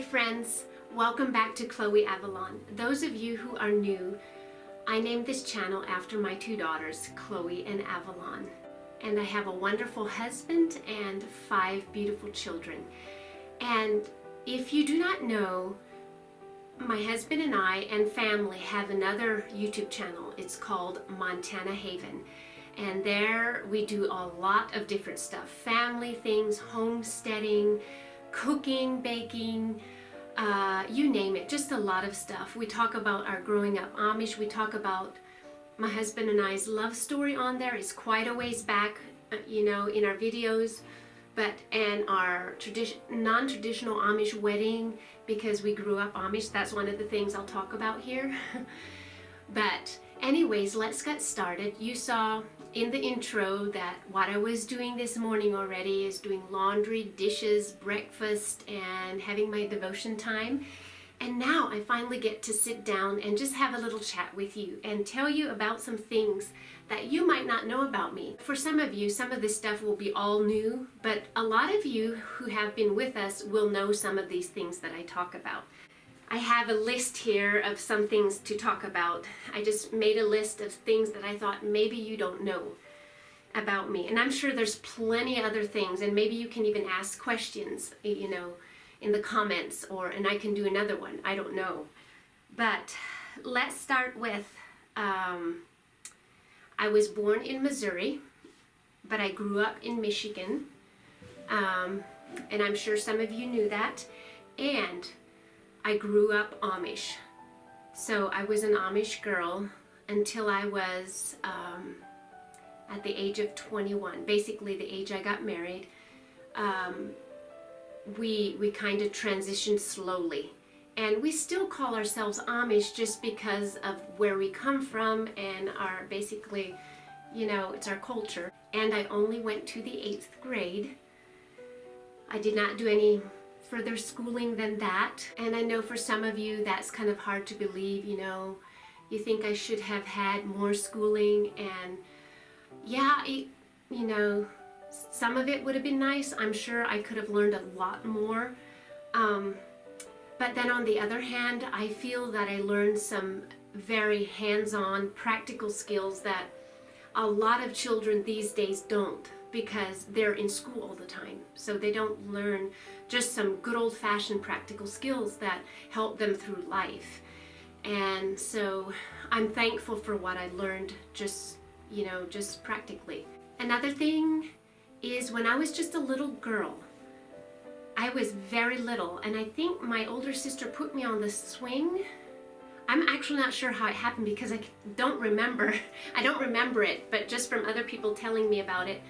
friends, welcome back to Chloe Avalon. Those of you who are new, I named this channel after my two daughters, Chloe and Avalon. And I have a wonderful husband and 5 beautiful children. And if you do not know, my husband and I and family have another YouTube channel. It's called Montana Haven. And there we do a lot of different stuff. Family things, homesteading, cooking, baking, you name it, just a lot of stuff. We talk about our growing up Amish. We talk about my husband and I's love story on there. It's quite a ways back, in our videos, and our non-traditional Amish wedding, because we grew up Amish. That's one of the things I'll talk about here. But anyways, let's get started. You saw in the intro that what I was doing this morning already is doing laundry, dishes, breakfast, and having my devotion time. And now I finally get to sit down and just have a little chat with you and tell you about some things that you might not know about me. For some of you, some of this stuff will be all new, but a lot of you who have been with us will know some of these things that I talk about. I have a list here of some things to talk about. I just made a list of things that I thought maybe you don't know about me. And I'm sure there's plenty other things, and maybe you can even ask questions, in the comments, and I can do another one. I don't know. But let's start with, I was born in Missouri, but I grew up in Michigan. And I'm sure some of you knew that. And I grew up Amish. So I was an Amish girl until I was at the age of 21, basically the age I got married. We kind of transitioned slowly. And we still call ourselves Amish just because of where we come from and our basically, it's our culture. And I only went to the 8th grade. I did not do any further schooling than that. And I know for some of you that's kind of hard to believe, you think I should have had more schooling, and yeah, some of it would have been nice. I'm sure I could have learned a lot more. But then on the other hand, I feel that I learned some very hands-on practical skills that a lot of children these days don't, because they're in school all the time. So they don't learn just some good old-fashioned practical skills that help them through life. And so I'm thankful for what I learned just practically. Another thing is, when I was just a little girl, I was very little, and I think my older sister put me on the swing. I'm actually not sure how it happened because I don't remember. I don't remember it, but just from other people telling me about it,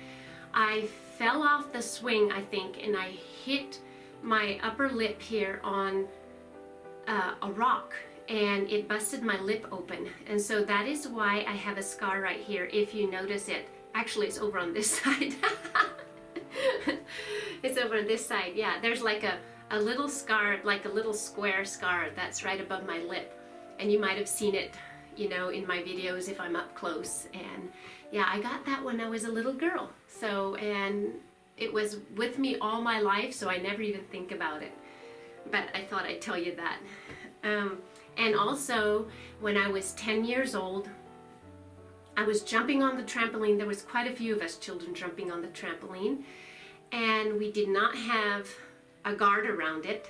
I fell off the swing, I think, and I hit my upper lip here on a rock, and it busted my lip open. And so that is why I have a scar right here, if you notice it. Actually, it's over on this side. It's over on this side, yeah. There's like a little scar, like a little square scar that's right above my lip. And you might have seen it, in my videos if I'm up close. And yeah, I got that when I was a little girl. So, and it was with me all my life, so I never even think about it. But I thought I'd tell you that. And also, when I was 10 years old, I was jumping on the trampoline. There was quite a few of us children jumping on the trampoline, and we did not have a guard around it.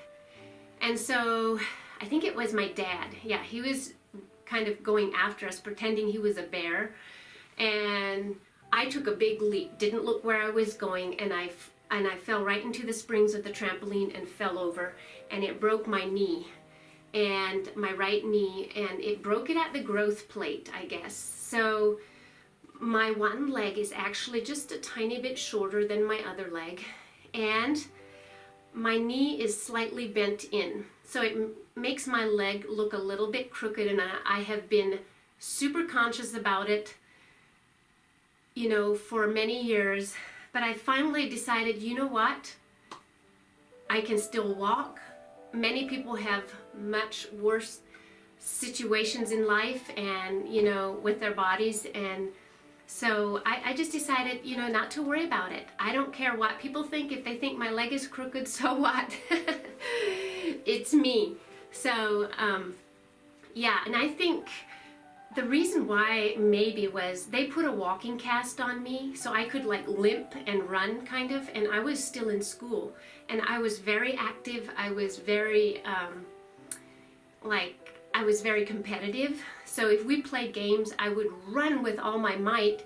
And so I think it was my dad. Yeah, he was kind of going after us, pretending he was a bear. And I took a big leap, didn't look where I was going, and I fell right into the springs of the trampoline and fell over, and it broke my knee, and my right knee, and it broke it at the growth plate, I guess. So my one leg is actually just a tiny bit shorter than my other leg, and my knee is slightly bent in. So it makes my leg look a little bit crooked, and I have been super conscious about it, for many years. But I finally decided, you know what? I can still walk. Many people have much worse situations in life and, with their bodies. And so I just decided, not to worry about it. I don't care what people think. If they think my leg is crooked, so what? it's me. So, yeah, and I think the reason why maybe was they put a walking cast on me so I could like limp and run kind of, and I was still in school and I was very active. I was very I was very competitive. So if we played games, I would run with all my might,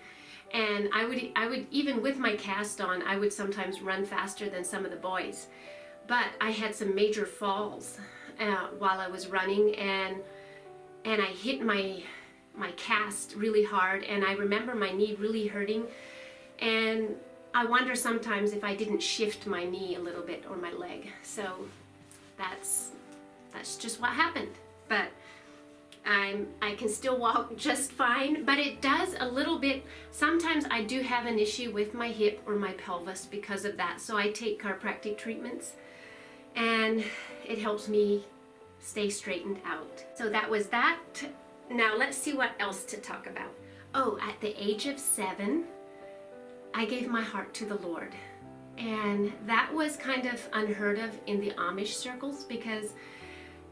and I would even with my cast on, I would sometimes run faster than some of the boys. But I had some major falls while I was running, and I hit my cast really hard, and I remember my knee really hurting, and I wonder sometimes if I didn't shift my knee a little bit or my leg. So that's just what happened. But I can still walk just fine, but it does a little bit. Sometimes I do have an issue with my hip or my pelvis because of that, so I take chiropractic treatments, and it helps me stay straightened out. So that was that. Now let's see what else to talk about. Oh, at the age of 7, I gave my heart to the Lord. And that was kind of unheard of in the Amish circles, because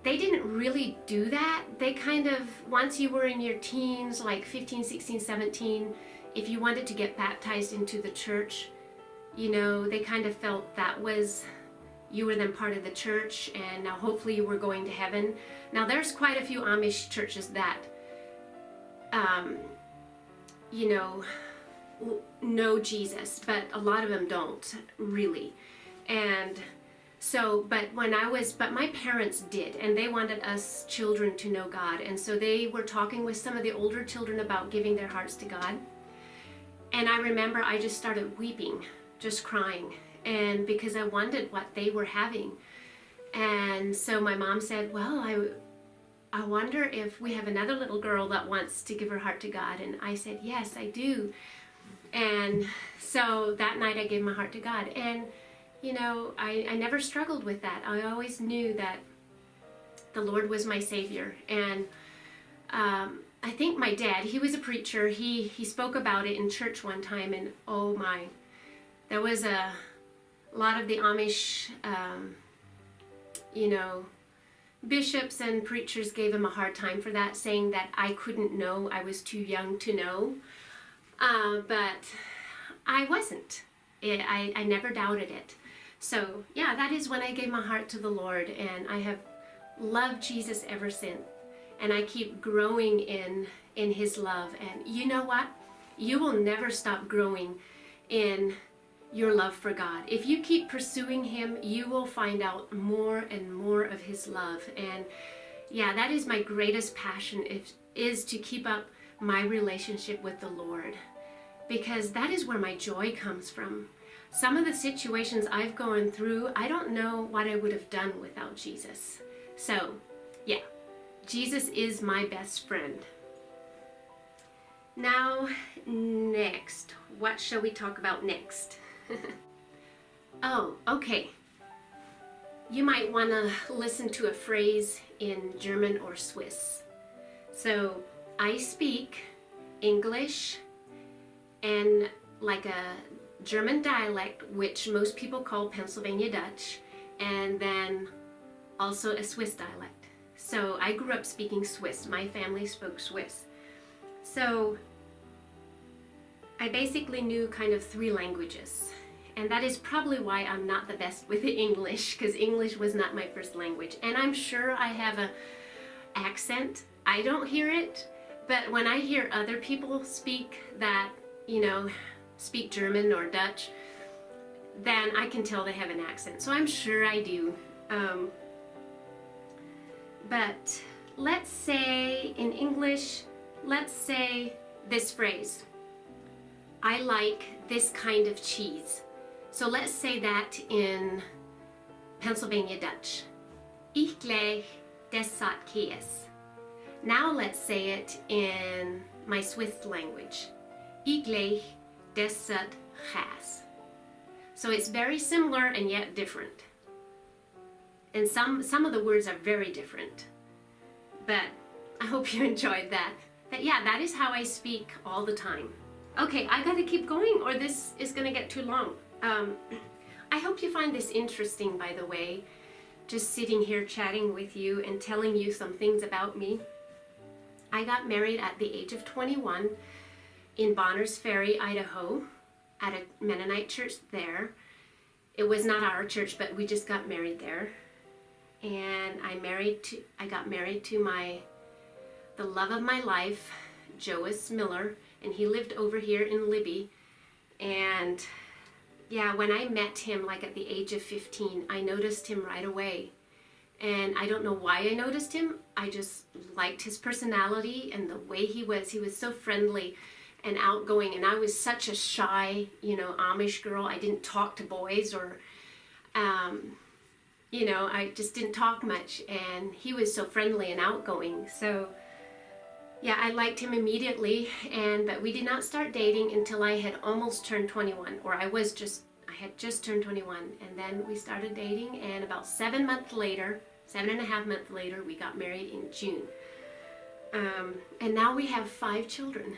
they didn't really do that. They kind of, once you were in your teens, like 15, 16, 17, if you wanted to get baptized into the church, you know, they kind of felt that was, you were then part of the church, and now hopefully you were going to heaven. Now there's quite a few Amish churches that, you know Jesus, but a lot of them don't really. And so, but my parents did, and they wanted us children to know God. And so they were talking with some of the older children about giving their hearts to God. And I remember I just started weeping, just crying, and because I wondered what they were having. And so my mom said, well, I wonder if we have another little girl that wants to give her heart to God. And I said, yes, I do. And so that night I gave my heart to God. And you know, I never struggled with that. I always knew that the Lord was my Savior. And I think my dad, he was a preacher. He spoke about it in church one time, and oh my, there was a lot of the Amish, you know, bishops and preachers gave him a hard time for that, saying that I couldn't know, I was too young to know. But I wasn't. I never doubted it. So yeah, that is when I gave my heart to the Lord, and I have loved Jesus ever since. And I keep growing in His love. And you know what? You will never stop growing in your love for God. If you keep pursuing Him, you will find out more and more of His love. And yeah, that is my greatest passion, is to keep up my relationship with the Lord, because that is where my joy comes from. Some of the situations I've gone through, I don't know what I would have done without Jesus. So, yeah, Jesus is my best friend. Now, next, what shall we talk about next? Oh, okay. You might want to listen to a phrase in German or Swiss. So, I speak English and like a German dialect, which most people call Pennsylvania Dutch, and then also a Swiss dialect. So I grew up speaking Swiss. My family spoke Swiss. So I basically knew kind of 3 languages. And that is probably why I'm not the best with English, because English was not my first language. And I'm sure I have an accent. I don't hear it, but when I hear other people speak that, you know, speak German or Dutch, then I can tell they have an accent. So I'm sure I do. But let's say in English, let's say this phrase: I like this kind of cheese. So let's say that in Pennsylvania Dutch: Ich like dessa Käse. Now let's say it in my Swiss language: Ich like dessa Käse. So it's very similar and yet different. And some of the words are very different. But I hope you enjoyed that. But yeah, that is how I speak all the time. Okay, I gotta keep going or this is gonna get too long. I hope you find this interesting, by the way, just sitting here chatting with you and telling you some things about me. I got married at the age of 21 in Bonners Ferry, Idaho, at a Mennonite church there. It was not our church, but we just got married there. And I got married to the love of my life, Joas Miller, and he lived over here in Libby. And yeah, when I met him, like at the age of 15, I noticed him right away. And I don't know why I noticed him. I just liked his personality and the way he was. He was so friendly and outgoing, and I was such a shy, Amish girl. I didn't talk to boys, or I just didn't talk much, and he was so friendly and outgoing. So yeah, I liked him immediately, but we did not start dating until I had almost turned 21, or I had just turned 21, and then we started dating, and about 7.5 months later, we got married in June. And now we have 5 children.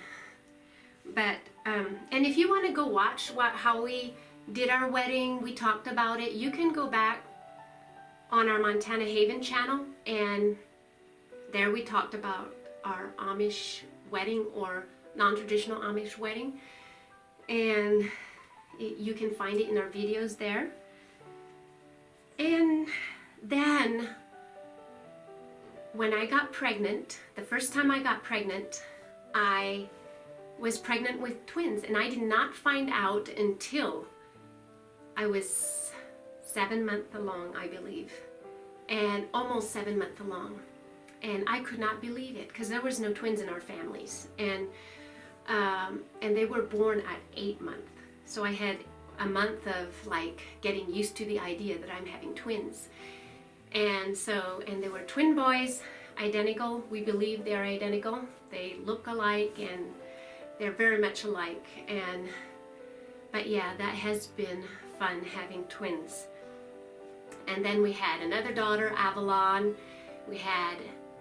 But, and if you want to go watch how we did our wedding, we talked about it, you can go back on our Montana Haven channel, and there we talked about our Amish wedding, or non-traditional Amish wedding, and you can find it in our videos there. And then when I got pregnant, the first time I got pregnant, I was pregnant with twins, and I did not find out until I was 7 months along, I believe, and almost 7 months along. And I could not believe it, because there was no twins in our families, and they were born at 8 months. So I had a month of like getting used to the idea that I'm having twins. And they were twin boys, identical. We believe they're identical. They look alike, and they're very much alike. But yeah, that has been fun, having twins. And then we had another daughter, Avalon. We had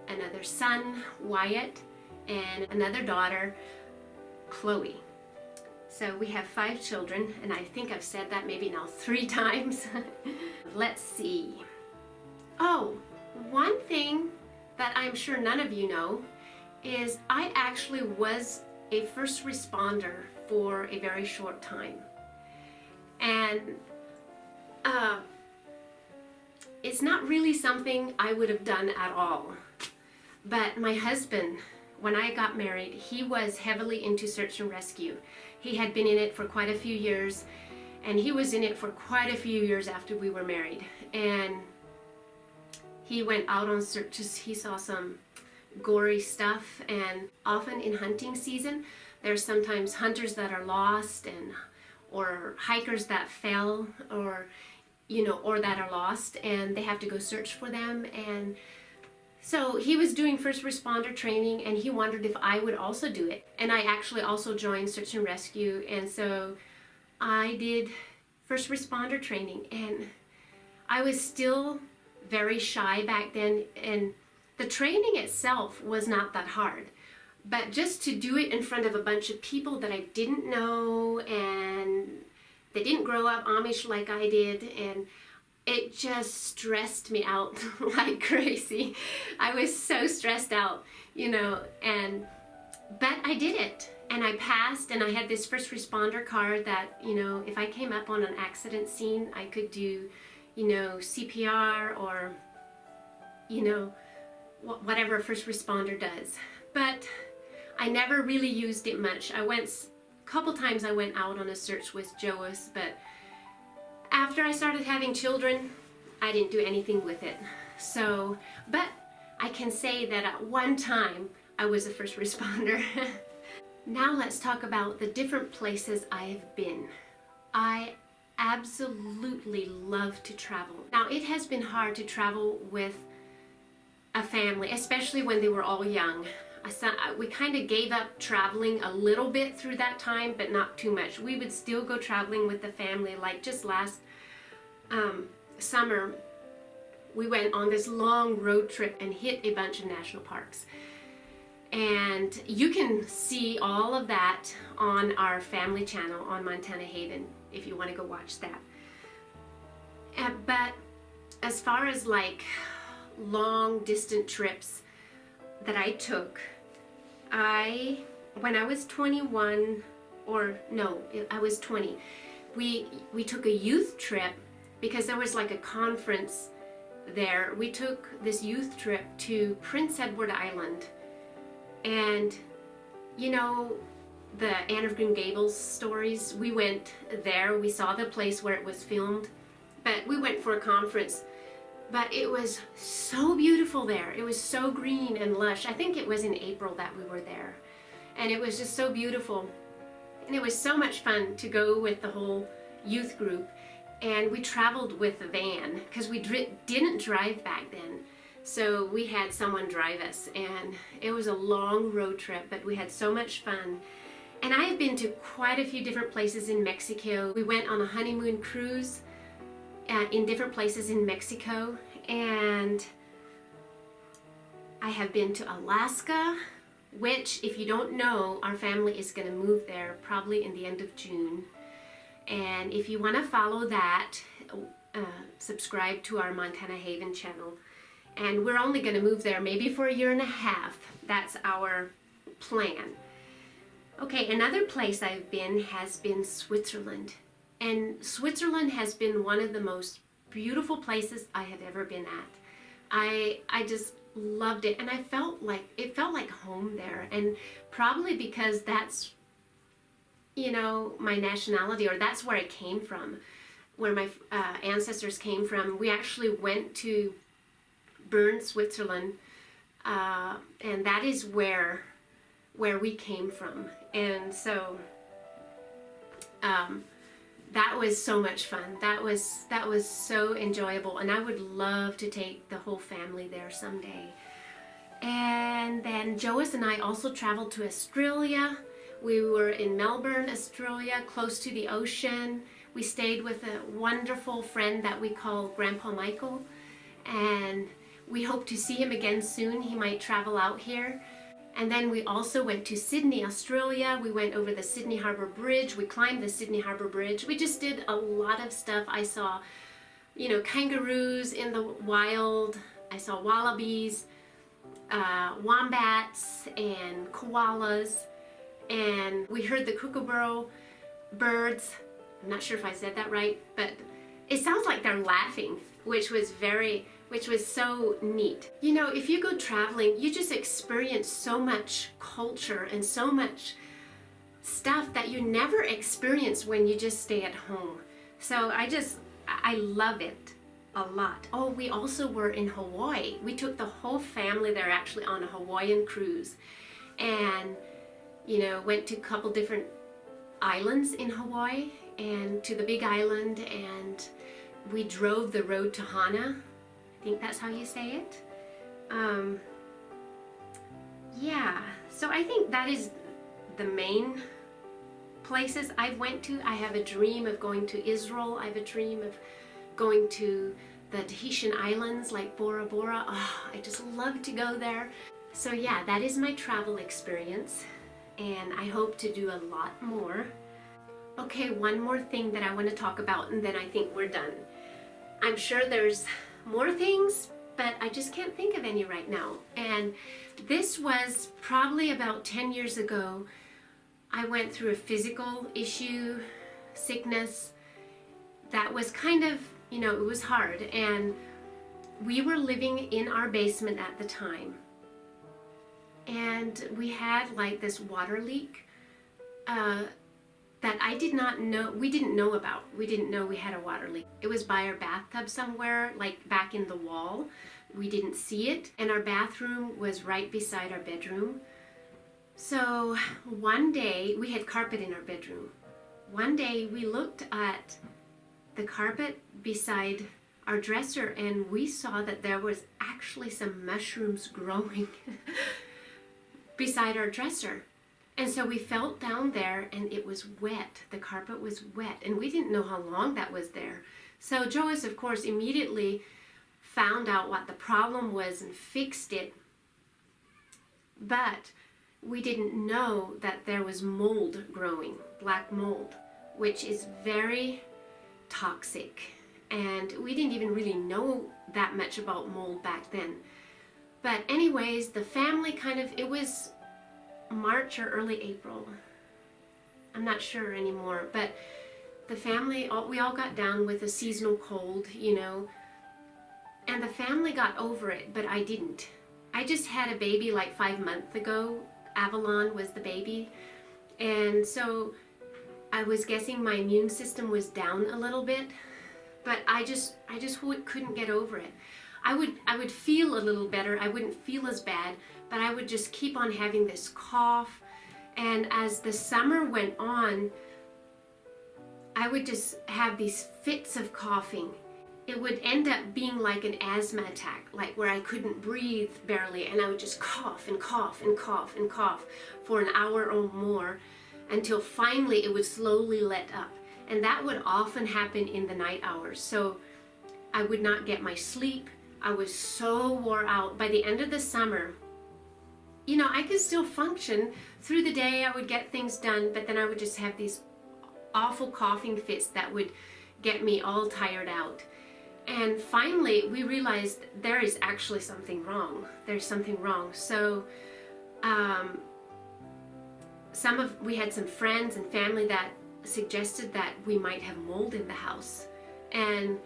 another son, Wyatt, and another daughter, Chloe. So we have 5 children, and I think I've said that maybe now 3 times. Let's see. Oh, one thing that I'm sure none of you know is I actually was a first responder for a very short time. And it's not really something I would have done at all. But my husband, when I got married, he was heavily into search and rescue. He had been in it for quite a few years, and he was in it for quite a few years after we were married. And he went out on searches. He saw some gory stuff, and often in hunting season, there's sometimes hunters that are lost, or hikers that fell, or that are lost, and they have to go search for them. And so he was doing first responder training, and he wondered if I would also do it. And I actually also joined search and rescue, and so I did first responder training, and I was still very shy back then, and the training itself was not that hard. But just to do it in front of a bunch of people that I didn't know, and they didn't grow up Amish like I did, and it just stressed me out like crazy. I was so stressed out, but I did it, and I passed, and I had this first responder card that, if I came up on an accident scene, I could do, CPR, or, whatever a first responder does. But I never really used it much. A couple times I went out on a search with Joas, but after I started having children, I didn't do anything with it. So, but I can say that at one time I was a first responder. Now let's talk about the different places I've been. I absolutely love to travel. Now, it has been hard to travel with a family, especially when they were all young. We kind of gave up traveling a little bit through that time, but not too much. We would still go traveling with the family. Like just last summer, we went on this long road trip and hit a bunch of national parks. And you can see all of that on our family channel on Montana Haven if you want to go watch that. But as far as like long distant trips that I took, when I was 21, or no, I was 20, we took a youth trip because there was like a conference there. We took this youth trip to Prince Edward Island, and you know the Anne of Green Gables stories, we went there. We saw the place where it was filmed, but we went for a conference. But it was so beautiful there. It was so green and lush. I think it was in April that we were there, and it was just so beautiful, and it was so much fun to go with the whole youth group. And we traveled with a van because we didn't drive back then. So we had someone drive us, and it was a long road trip, but we had so much fun. And I have been to quite a few different places in Mexico. We went on a honeymoon cruise in different places in Mexico, and I have been to Alaska, which, if you don't know, our family is going to move there probably in the end of June. And if you want to follow that, subscribe to our Montana Haven channel. And we're only going to move there maybe for a year and a half. That's our plan. Okay, another place I've been has been Switzerland. And Switzerland has been one of the most beautiful places I have ever been at. I just loved it, and it felt like home there. And probably because that's, you know, my nationality, or that's where I came from, where my ancestors came from. We actually went to Bern, Switzerland, and that is where we came from. And so that was so much fun. That was so enjoyable, and I would love to take the whole family there someday. And then Joas and I also traveled to Australia. We were in Melbourne, Australia, close to the ocean. We stayed with a wonderful friend that we call Grandpa Michael, and we hope to see him again soon. He might travel out here. And then we also went to Sydney, Australia. We went over the Sydney Harbour Bridge. We climbed the Sydney Harbour Bridge. We just did a lot of stuff. I saw, you know, kangaroos in the wild. I saw wallabies, wombats, and koalas. And we heard the kookaburra birds. I'm not sure if I said that right, but it sounds like they're laughing, which was so neat. You know, if you go traveling, you just experience so much culture and so much stuff that you never experience when you just stay at home. So I love it a lot. Oh, we also were in Hawaii. We took the whole family there actually on a Hawaiian cruise, and you know, went to a couple different islands in Hawaii and to the Big Island, and we drove the road to Hana. I think that's how you say it. Yeah, so I think that is the main places I've went to. I have a dream of going to Israel. I have a dream of going to the Tahitian islands like Bora Bora. Oh, I just love to go there. So yeah, that is my travel experience, and I hope to do a lot more. Okay, one more thing that I want to talk about, and then I think we're done. I'm sure there's more things, but I just can't think of any right now. And this was probably about 10 years ago. I went through a physical issue, sickness, that was kind of, you know, it was hard. And we were living in our basement at the time. And we had like this water leak that I did not know, we didn't know about. We didn't know we had a water leak. It was by our bathtub somewhere, like back in the wall. We didn't see it, and our bathroom was right beside our bedroom. So one day, we had carpet in our bedroom. One day we looked at the carpet beside our dresser, and we saw that there was actually some mushrooms growing beside our dresser. And so we felt down there, and it was wet. The carpet was wet, and we didn't know how long that was there. So Joas, of course, immediately found out what the problem was and fixed it. But we didn't know that there was mold growing, black mold, which is very toxic. and we didn't even really know that much about mold back then. But anyways, the family it was March or early April. I'm not sure anymore, but the family, we all got down with a seasonal cold, and the family got over it, but I didn't. I just had a baby like 5 months ago. Avalon was the baby, and so I was guessing my immune system was down a little bit, but I just couldn't get over it. I would feel a little better. I wouldn't feel as bad, but I would just keep on having this cough. And as the summer went on, I would just have these fits of coughing. It would end up being like an asthma attack, like where I couldn't breathe barely, and I would just cough and cough and cough and cough for an hour or more until finally it would slowly let up. And that would often happen in the night hours. So I would not get my sleep. I was so wore out. By the end of the summer, I could still function. Through the day, I would get things done, but then I would just have these awful coughing fits that would get me all tired out. And finally, we realized there is actually something wrong. There's something wrong. So we had some friends and family that suggested that we might have mold in the house. And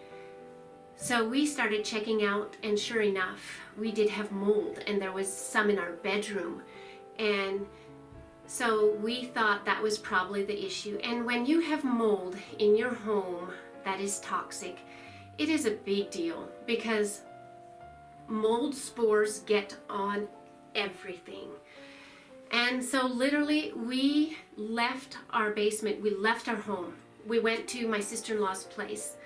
so we started checking out, and sure enough, we did have mold, and there was some in our bedroom. And so we thought that was probably the issue. And when you have mold in your home that is toxic, it is a big deal, because mold spores get on everything. And so literally we left our basement, we left our home. We went to my sister-in-law's place,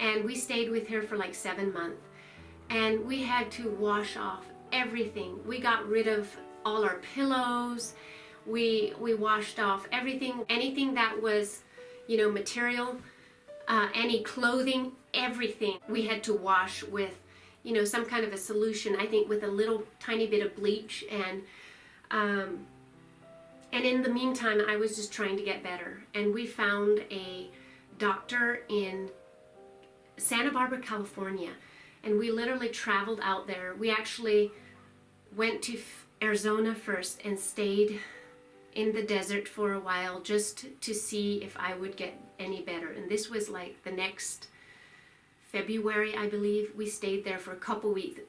and we stayed with her for like 7 months. And we had to wash off everything. We got rid of all our pillows. We washed off everything, anything that was, material, any clothing, everything. We had to wash with, some kind of a solution, I think with a little tiny bit of bleach. And in the meantime, I was just trying to get better. And we found a doctor in Santa Barbara, California. And we literally traveled out there. We actually went to Arizona first and stayed in the desert for a while just to see if I would get any better. And this was like the next February, I believe. We stayed there for a couple weeks.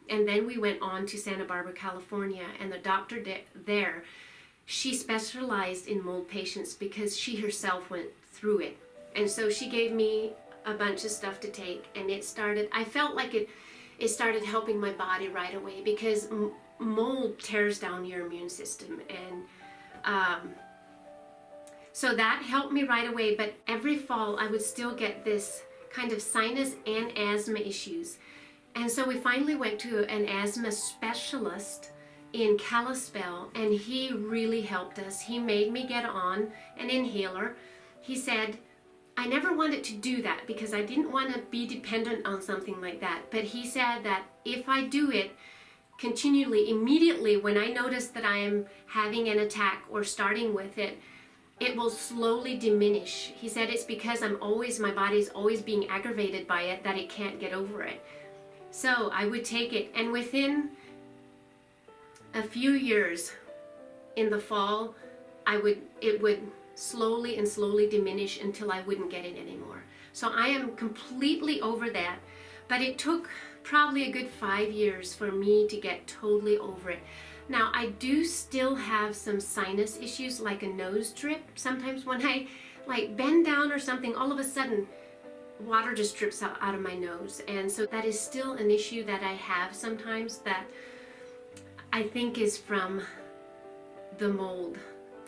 And then we went on to Santa Barbara, California. And the doctor there, she specialized in mold patients because she herself went through it. And so she gave me a bunch of stuff to take, and I felt like it started helping my body right away, because mold tears down your immune system. And so that helped me right away. But every fall I would still get this kind of sinus and asthma issues. And so we finally went to an asthma specialist in Kalispell, and he really helped us. He made me get on an inhaler. He said, I never wanted to do that because I didn't want to be dependent on something like that. But he said that if I do it continually, immediately when I notice that I am having an attack or starting with it, it will slowly diminish. He said it's because my body's always being aggravated by it that it can't get over it. So I would take it, and within a few years in the fall, it would slowly and slowly diminish until I wouldn't get it anymore. So I am completely over that, but it took probably a good 5 years for me to get totally over it. Now I do still have some sinus issues, like a nose drip. Sometimes when I bend down or something, all of a sudden water just drips out of my nose. And so that is still an issue that I have sometimes, that I think is from the mold.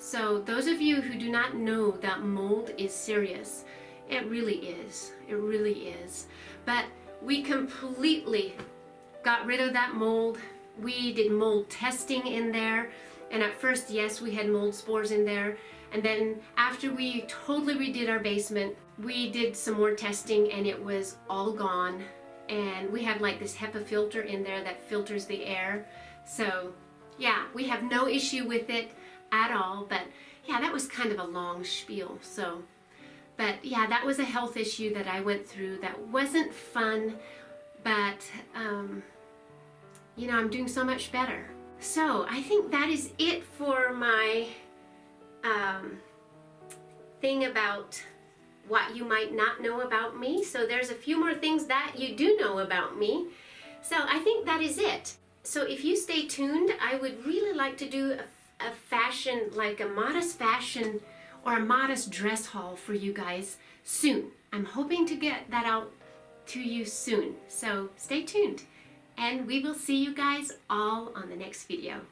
So those of you who do not know that mold is serious, it really is. It really is. But we completely got rid of that mold. We did mold testing in there. And at first, yes, we had mold spores in there. And then after we totally redid our basement, we did some more testing, and it was all gone. And we have like this HEPA filter in there that filters the air. So yeah, we have no issue with it at all. But yeah, that was kind of a long spiel. But yeah, that was a health issue that I went through that wasn't fun, but you know, I'm doing so much better. So I think that is it for my thing about what you might not know about me. So there's a few more things that you do know about me. So I think that is it. So if you stay tuned, I would really like to do a fashion, like a modest fashion or a modest dress haul for you guys soon. I'm hoping to get that out to you soon. So stay tuned, and we will see you guys all on the next video.